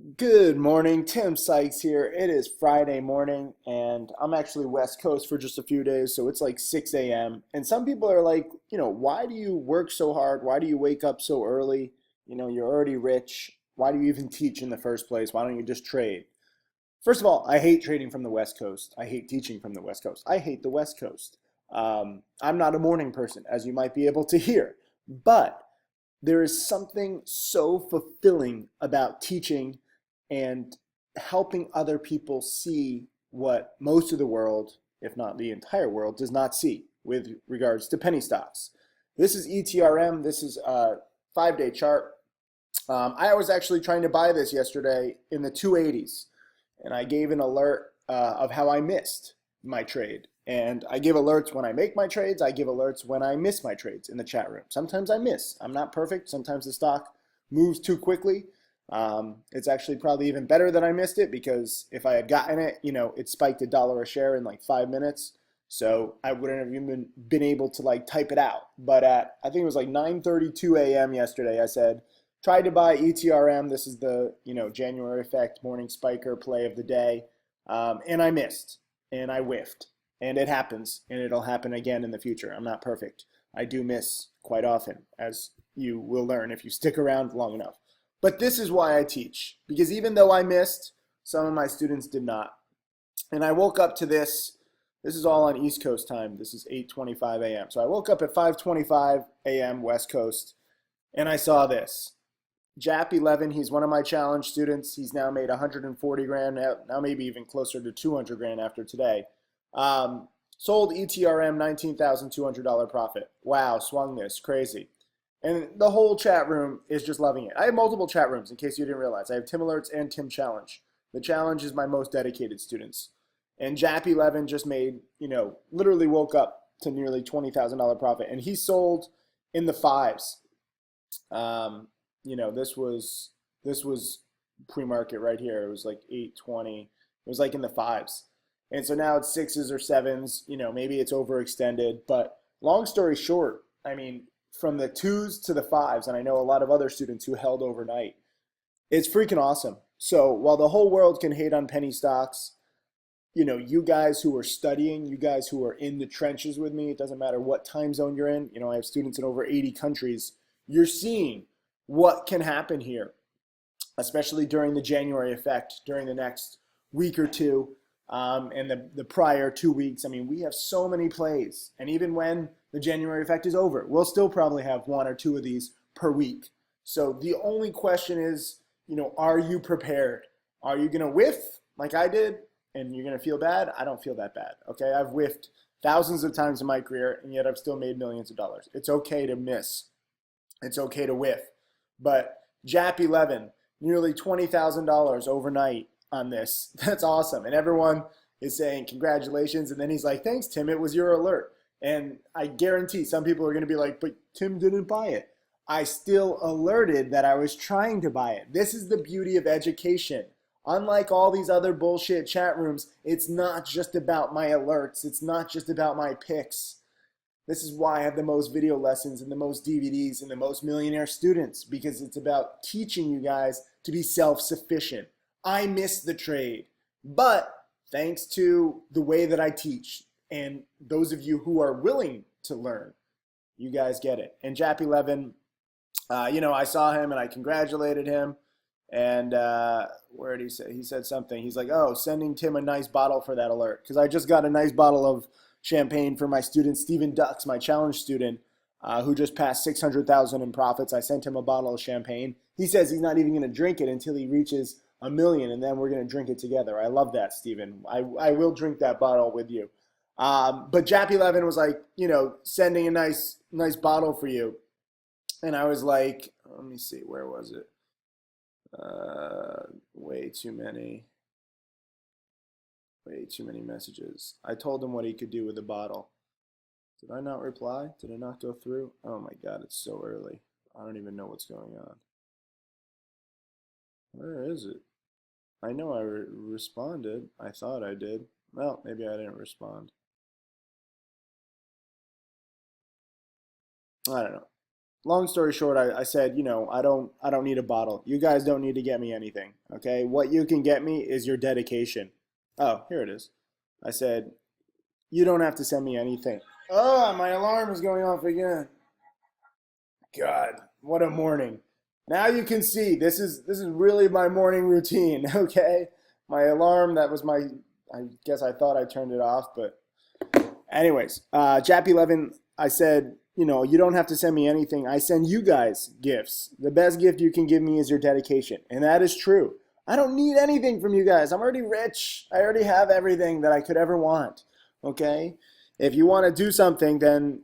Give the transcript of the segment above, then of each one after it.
Good morning, Tim Sykes here. It is Friday morning, and I'm actually West Coast for just a few days, so it's like 6 a.m. And some people are like, why do you work so hard? Why do you wake up so early? You're already rich. Why do you even teach in the first place? Why don't you just trade? First of all, I hate trading from the West Coast. I hate teaching from the West Coast. I hate the West Coast. I'm not a morning person, as you might be able to hear, but there is something so fulfilling about teaching and helping other people see what most of the world, if not the entire world, does not see with regards to penny stocks. This is ETRM. This is a 5-day chart. I was actually trying to buy this yesterday in the 280s, and I gave an alert of how I missed my trade. And I give alerts when I make my trades. I give alerts when I miss my trades in the chat room. Sometimes I miss. I'm not perfect. Sometimes the stock moves too quickly. It's actually probably even better that I missed it, because if I had gotten it, it spiked $1 a share in like 5 minutes. So I wouldn't have even been able to like type it out. But at, I think it was like 9:32 a.m. yesterday, I said, tried to buy ETRM. This is the, January effect morning spiker play of the day. And I missed and I whiffed. And it happens, and it'll happen again in the future. I'm not perfect. I do miss quite often, as you will learn if you stick around long enough. But this is why I teach, because even though I missed, some of my students did not. And I woke up to this. This is all on East Coast time. This is 8:25 a.m. So I woke up at 5:25 a.m. West Coast, and I saw this. JAP 11, he's one of my challenge students. He's now made 140 grand, now maybe even closer to 200 grand after today. Sold ETRM $19,200 profit. Wow, swung this, crazy. And the whole chat room is just loving it. I have multiple chat rooms, in case you didn't realize. I have Tim Alerts and Tim Challenge. The Challenge is my most dedicated students. And JAP 11 just made, literally woke up to nearly $20,000 profit. And he sold in the fives. This was pre-market right here. It was like 820. It was like in the fives. And so now it's sixes or sevens. Maybe it's overextended. But long story short, I mean, from the twos to the fives, and I know a lot of other students who held overnight, it's freaking awesome. So while the whole world can hate on penny stocks, you guys who are studying, you guys who are in the trenches with me, it doesn't matter what time zone you're in. I have students in over 80 countries. You're seeing what can happen here, especially during the January effect, during the next week or two, and the prior 2 weeks. I mean, we have so many plays. And even when the January effect is over, we'll still probably have one or two of these per week. So the only question is, are you prepared? Are you going to whiff like I did and you're going to feel bad? I don't feel that bad. Okay. I've whiffed thousands of times in my career, and yet I've still made millions of dollars. It's okay to miss. It's okay to whiff. But JAP 11, nearly $20,000 overnight on this. That's awesome. And everyone is saying congratulations. And then he's like, thanks, Tim. It was your alert. And I guarantee some people are going to be like, but Tim didn't buy it. I still alerted that I was trying to buy it. This is the beauty of education. Unlike all these other bullshit chat rooms, it's not just about my alerts. It's not just about my picks. This is why I have the most video lessons and the most DVDs and the most millionaire students, because it's about teaching you guys to be self-sufficient. I missed the trade, but thanks to the way that I teach and those of you who are willing to learn, you guys get it. And JAP 11, I saw him and I congratulated him. And where did he say? He said something. He's like, oh, sending Tim a nice bottle for that alert. Because I just got a nice bottle of champagne for my student, Stephen Dux, my challenge student, who just passed 600,000 in profits. I sent him a bottle of champagne. He says he's not even going to drink it until he reaches 1 million, and then we're going to drink it together. I love that, Stephen. I will drink that bottle with you. But JAP 11 was like, sending a nice bottle for you. And I was like, let me see, where was it? Way too many messages. I told him what he could do with the bottle. Did I not reply? Did it not go through? Oh my God, it's so early. I don't even know what's going on. Where is it? I know I responded. I thought I did. Well, maybe I didn't respond. I don't know. long story short, I said, I don't need a bottle. You guys don't need to get me anything. Okay. What you can get me is your dedication. Oh, here it is. I said, you don't have to send me anything. Oh, my alarm is going off again. God, what a morning. Now you can see this is really my morning routine, okay? My alarm, that was my I guess I thought I turned it off, but anyways, Jap 11, I said, you don't have to send me anything. I send you guys gifts. The best gift you can give me is your dedication. And that is true. I don't need anything from you guys. I'm already rich. I already have everything that I could ever want. Okay? If you want to do something, then,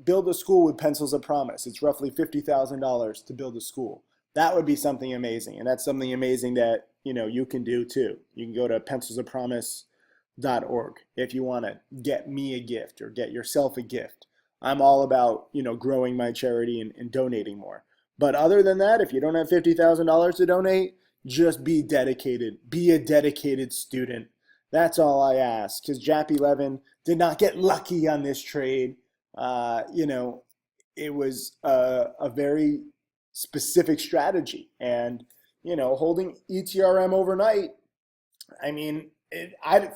build a school with pencils of promise. It's roughly $50,000 to build a school. That would be something amazing. And that's something amazing that, you can do too. You can go to pencilsofpromise.org if you want to get me a gift or get yourself a gift. I'm all about, growing my charity and donating more. But other than that, if you don't have $50,000 to donate, just be dedicated. Be a dedicated student. That's all I ask. Because Jap 11 did not get lucky on this trade. It was a very specific strategy. And, holding ETRM overnight, I mean,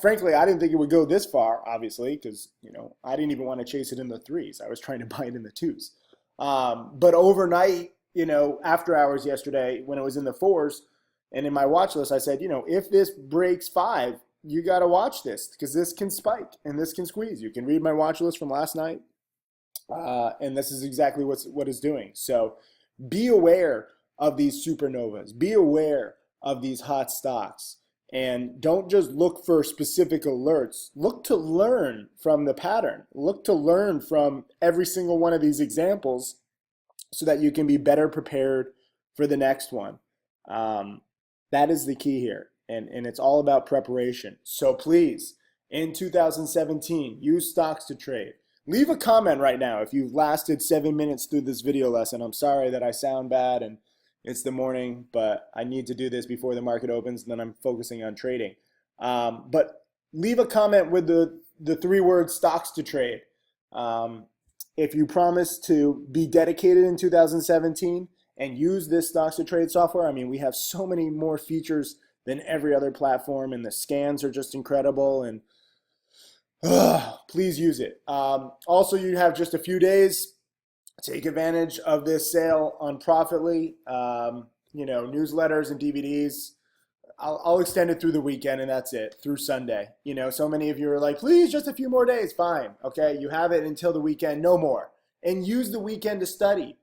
frankly, I didn't think it would go this far, obviously, because, I didn't even want to chase it in the threes. I was trying to buy it in the twos. But overnight, after hours yesterday, when it was in the fours and in my watch list, I said, if this breaks five, you got to watch this because this can spike and this can squeeze. You can read my watch list from last night. And this is exactly what it's doing. So be aware of these supernovas. Be aware of these hot stocks. And don't just look for specific alerts. Look to learn from the pattern. Look to learn from every single one of these examples so that you can be better prepared for the next one. That is the key here. And it's all about preparation. So please, in 2017, use stocks to trade. Leave a comment right now if you've lasted 7 minutes through this video lesson. I'm sorry that I sound bad and it's the morning, but I need to do this before the market opens, and then I'm focusing on trading. But leave a comment with the 3 words stocks to trade. If you promise to be dedicated in 2017 and use this stocks to trade software, I mean, we have so many more features than every other platform, and the scans are just incredible, and please use it. Also, you have just a few days. Take advantage of this sale on Profitly, newsletters and DVDs. I'll extend it through the weekend, and that's it, through Sunday. So many of you are like, please, just a few more days. Fine. Okay, you have it until the weekend, no more. And use the weekend to study.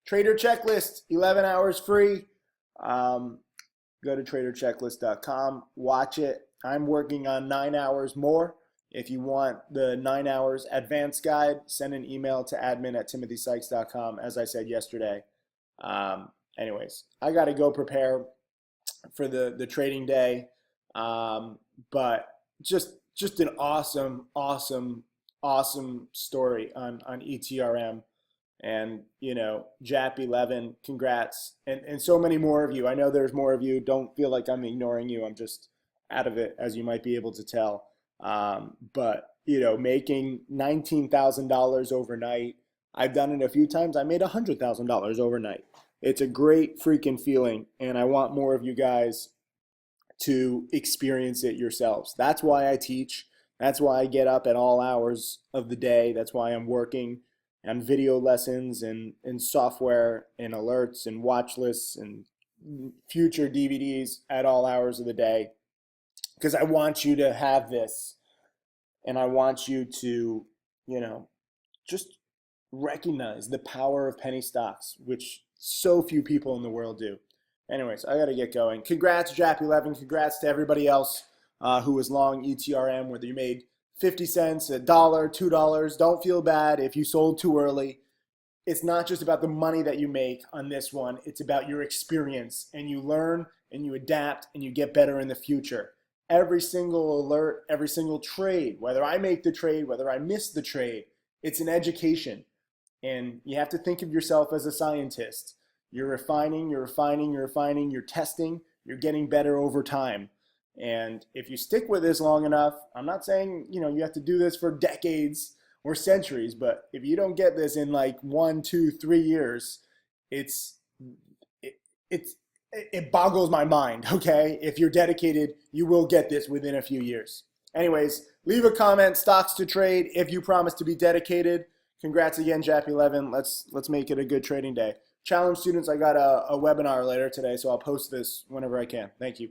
Trader Checklist, 11 hours free. Go to traderchecklist.com, watch it. I'm working on 9 hours more. If you want the 9 hours advanced guide, send an email to admin@timothysykes.com, as I said yesterday. Anyways, I got to go prepare for the trading day. But just an awesome story on ETRM. And, Jap 11, congrats. And so many more of you. I know there's more of you. Don't feel like I'm ignoring you. I'm just out of it, as you might be able to tell. But, making $19,000 overnight, I've done it a few times. I made $100,000 overnight. It's a great freaking feeling, and I want more of you guys to experience it yourselves. That's why I teach. That's why I get up at all hours of the day. That's why I'm working on video lessons and software and alerts and watch lists and future DVDs at all hours of the day. Because I want you to have this, and I want you to, just recognize the power of penny stocks, which so few people in the world do. Anyways, I got to get going. Congrats, Jap 11. Congrats to everybody else who was long ETRM, whether you made 50 cents, $1, $2. Don't feel bad if you sold too early. It's not just about the money that you make on this one. It's about your experience, and you learn and you adapt and you get better in the future. Every single alert, every single trade, whether I make the trade, whether I miss the trade, it's an education. And you have to think of yourself as a scientist. You're refining, you're testing, you're getting better over time. And if you stick with this long enough, I'm not saying, you have to do this for decades or centuries, but if you don't get this in like 1, 2, 3 years, it's it, it's it boggles my mind. Okay, if you're dedicated, you will get this within a few years. Anyways, leave a comment, stocks to trade, if you promise to be dedicated. Congrats again, Jap11. Let's make it a good trading day. Challenge students, I got a webinar later today, so I'll post this whenever I can. Thank you.